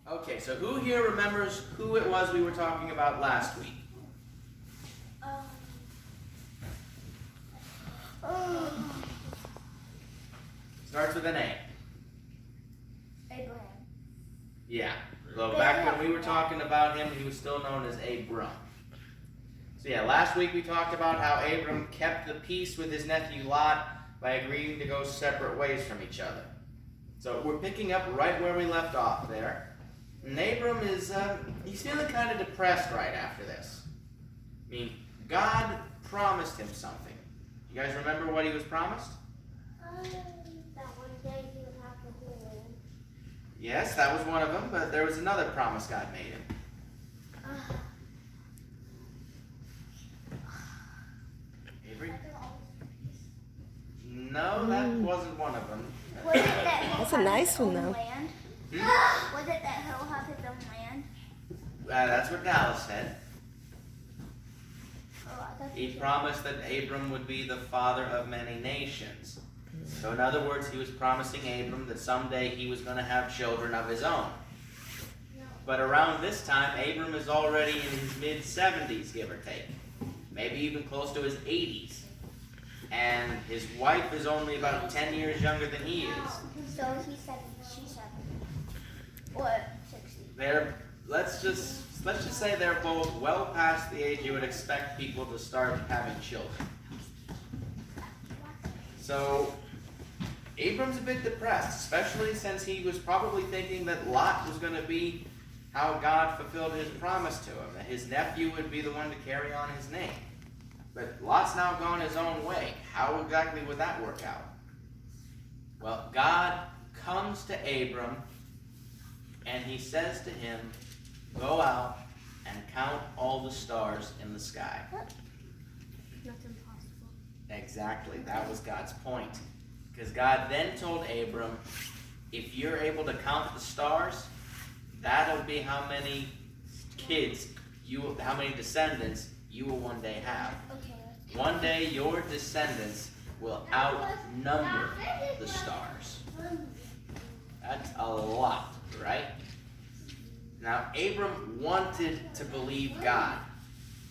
Okay, so who here remembers who it was we were talking about last week? Starts with an A. Abraham. Yeah. So back when we were talking about him, he was still known as Abram. So yeah, last week we talked about how Abram kept the peace with his nephew Lot by agreeing to go separate ways from each other. So we're picking up right where we left off there. And Abram is, he's feeling kind of depressed right after this. I mean, God promised him something. You guys remember what he was promised? That one day he would have the whole land. Yes, that was one of them, but there was another promise God made him. Avery? No, that wasn't one of them. Was it that he'll That's a have nice his one, own though. land? Was it that he'll have his own land? That's what Dallas said. Oh, I thought He promised that Abram would be the father of many nations. So in other words, he was promising Abram that someday he was going to have children of his own. But around this time, Abram is already in his mid-70s, give or take. Maybe even close to his 80s. And his wife is only about 10 years younger than he is. So he's 70, she's 70. Or 60. Let's just say they're both well past the age you would expect people to start having children. So Abram's a bit depressed, especially since he was probably thinking that Lot was going to be how God fulfilled his promise to him, that his nephew would be the one to carry on his name. But Lot's now gone his own way. How exactly would that work out? Well, God comes to Abram and he says to him, "Go out and count all the stars in the sky." That's impossible. Exactly, that was God's point. Because God then told Abram, if you're able to count the stars, that'll be how many kids, how many descendants you will one day have. Okay. One day your descendants will outnumber the stars. That's a lot, right? Now, Abram wanted to believe God.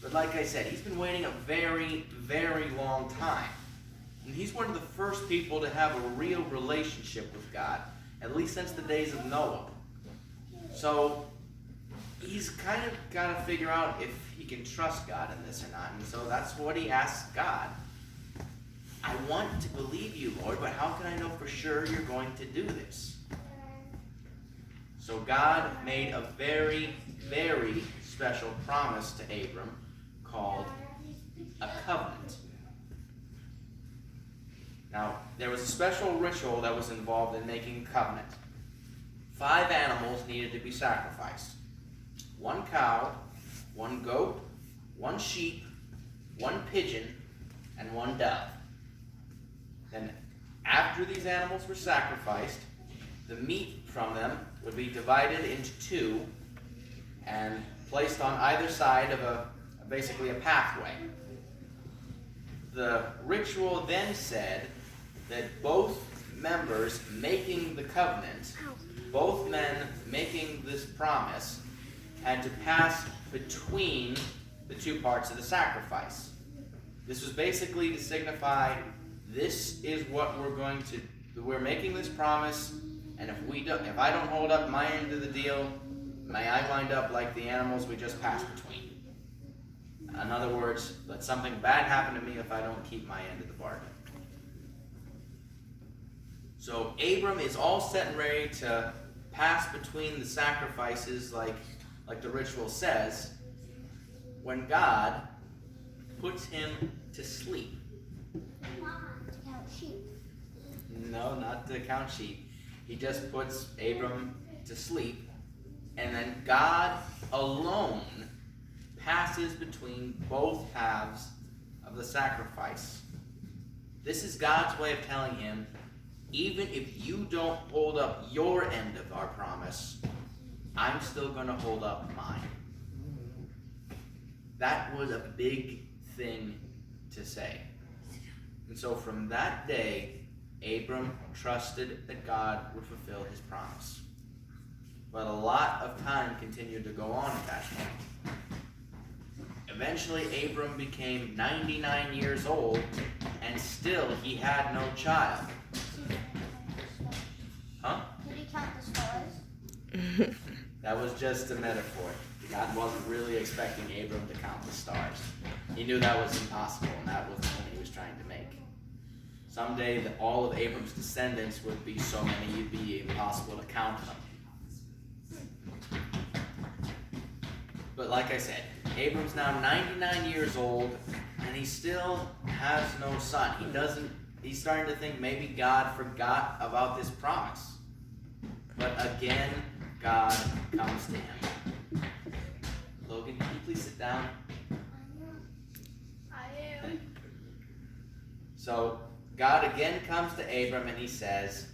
But like I said, he's been waiting a very, very long time. And he's one of the first people to have a real relationship with God, at least since the days of Noah. So he's kind of got to figure out if he can trust God in this or not. And so that's what he asks God. I want to believe you, Lord, but how can I know for sure you're going to do this? So God made a very, very special promise to Abram called a covenant. Now, there was a special ritual that was involved in making a covenant. 5 animals needed to be sacrificed. 1 cow, 1 goat, 1 sheep, 1 pigeon, and 1 dove. Then, after these animals were sacrificed, the meat from them would be divided into 2 and placed on either side of basically a pathway. The ritual then said that both members making the covenant, both men making this promise, had to pass between the 2 parts of the sacrifice. This was basically to signify, this is what we're making this promise, and if I don't hold up my end of the deal, may I wind up like the animals we just passed between. In other words, let something bad happen to me if I don't keep my end of the bargain. So Abram is all set and ready to pass between the sacrifices like the ritual says, when God puts him to sleep. To count sheep. No, not to count sheep. He just puts Abram to sleep, and then God alone passes between both halves of the sacrifice. This is God's way of telling him, even if you don't hold up your end of our promise, I'm still going to hold up mine. That was a big thing to say. And so from that day, Abram trusted that God would fulfill his promise. But a lot of time continued to go on at that point. Eventually, Abram became 99 years old, and still he had no child. Huh? Did he count the stars? That was just a metaphor. God wasn't really expecting Abram to count the stars. He knew that was impossible, and that was the point he was trying to make. Someday, all of Abram's descendants would be so many, it'd be impossible to count them. But like I said, Abram's now 99 years old, and he still has no son. He's starting to think maybe God forgot about this promise. But again, God comes to him. Logan, can you please sit down? I am. So, God again comes to Abram and he says,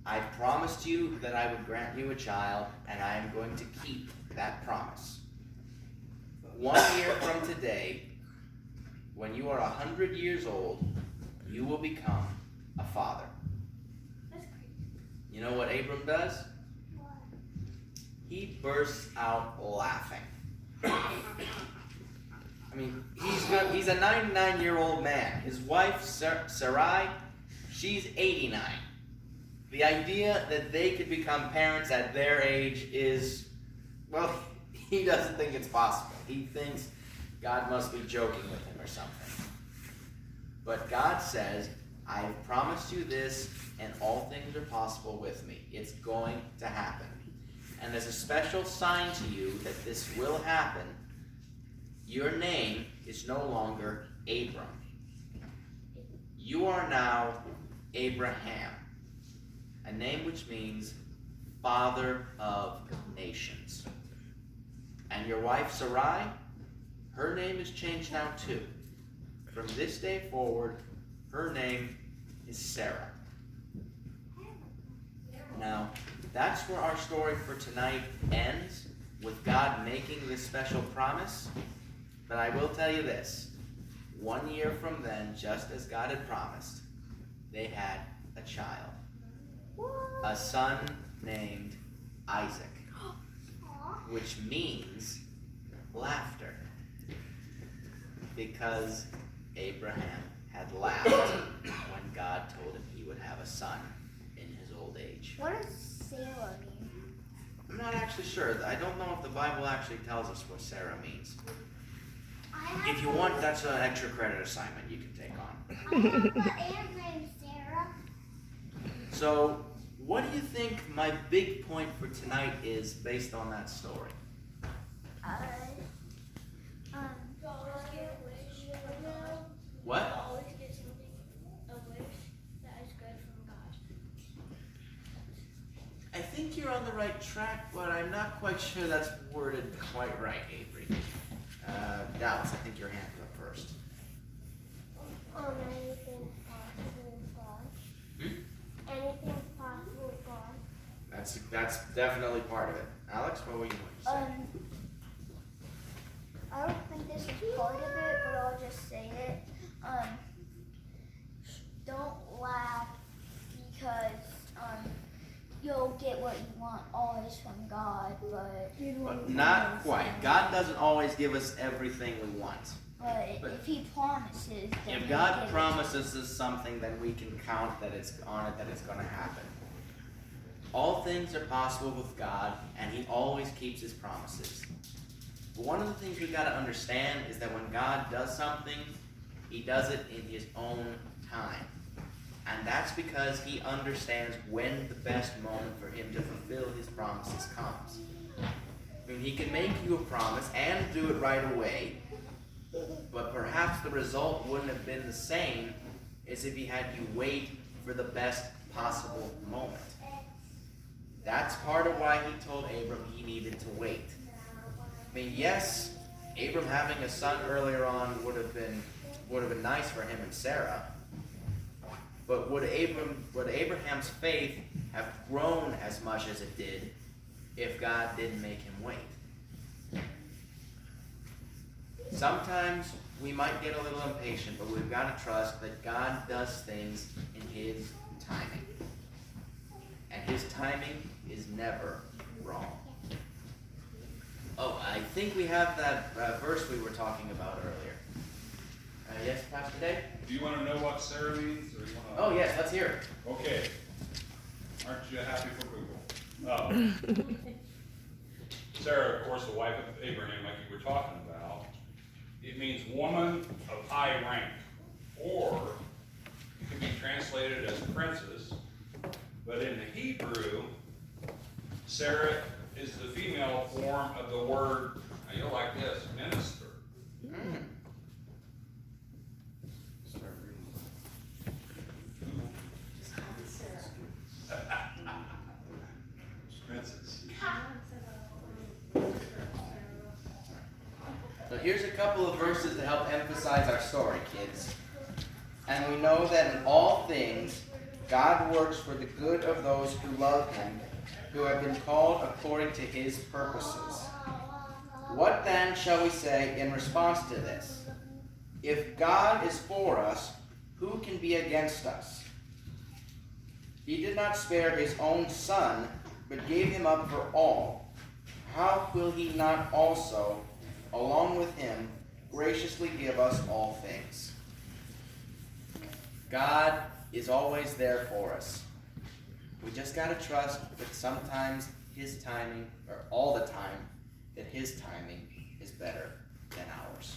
I promised you that I would grant you a child, and I am going to keep that promise. 1 year from today, when you are 100 years old, you will become a father. That's great. You know what Abram does? What? He bursts out laughing. I mean, he's a 99-year-old man. His wife, Sarai, she's 89. The idea that they could become parents at their age is, well, he doesn't think it's possible. He thinks God must be joking with him or something. But God says, I have promised you this, and all things are possible with me. It's going to happen. And as a special sign to you that this will happen, your name is no longer Abram. You are now Abraham, a name which means father of nations. And your wife Sarai, her name is changed now too. From this day forward, her name is Sarah. Now, that's where our story for tonight ends, with God making this special promise. But I will tell you this, 1 year from then, just as God had promised, they had a child. A son named Isaac, which means laughter, because Abraham had laughed when God told him he would have a son in his old age. What does Sarah mean? I'm not actually sure. I don't know if the Bible actually tells us what Sarah means. If you want, that's an extra credit assignment you can take on. I have an aunt named Sarah. So, what do you think my big point for tonight is based on that story? What? Always get something, a wish that is good from God. I think you're on the right track, but I'm not quite sure that's worded quite right, Avery. Dallas, I think your hand is up first. Anything possible with God. Anything possible with God. That's definitely part of it. Alex, what were you going to say? I don't think this is part of it, but I'll just say it. Don't laugh because you'll get what you want always from God, But not quite. God doesn't always give us everything we want. But if He promises, then If God promises us something, then we can count that it's on it, that it's going to happen. All things are possible with God, and He always keeps His promises. But one of the things we've got to understand is that when God does something, He does it in His own time. And that's because He understands when the best moment for Him to fulfill His promises comes. I mean, He can make you a promise and do it right away, but perhaps the result wouldn't have been the same as if He had you wait for the best possible moment. That's part of why He told Abram he needed to wait. I mean, yes, Abram having a son earlier on would have been nice for him and Sarah, but would Abraham's faith have grown as much as it did if God didn't make him wait? Sometimes we might get a little impatient, but we've got to trust that God does things in His timing. And His timing is never wrong. Oh, I think we have that verse we were talking about earlier. Yes, Pastor Dave? Do you want to know what Sarah means? Or you want to... Oh, yes, let's hear it. Okay. Aren't you happy for Google? Sarah, of course, the wife of Abraham, like you were talking about, it means woman of high rank, or it can be translated as princess, but in the Hebrew, Sarah is the female form of the word, now you'll like this, minister. Start reading. Princess. So here's a couple of verses to help emphasize our story, kids. And we know that in all things, God works for the good of those who love him, who have been called according to his purposes. What then shall we say in response to this? If God is for us, who can be against us? He did not spare his own Son, but gave him up for all. How will he not also, along with him, graciously give us all things? God is always there for us. We just got to trust that sometimes his timing, or all the time, that his timing is better than ours.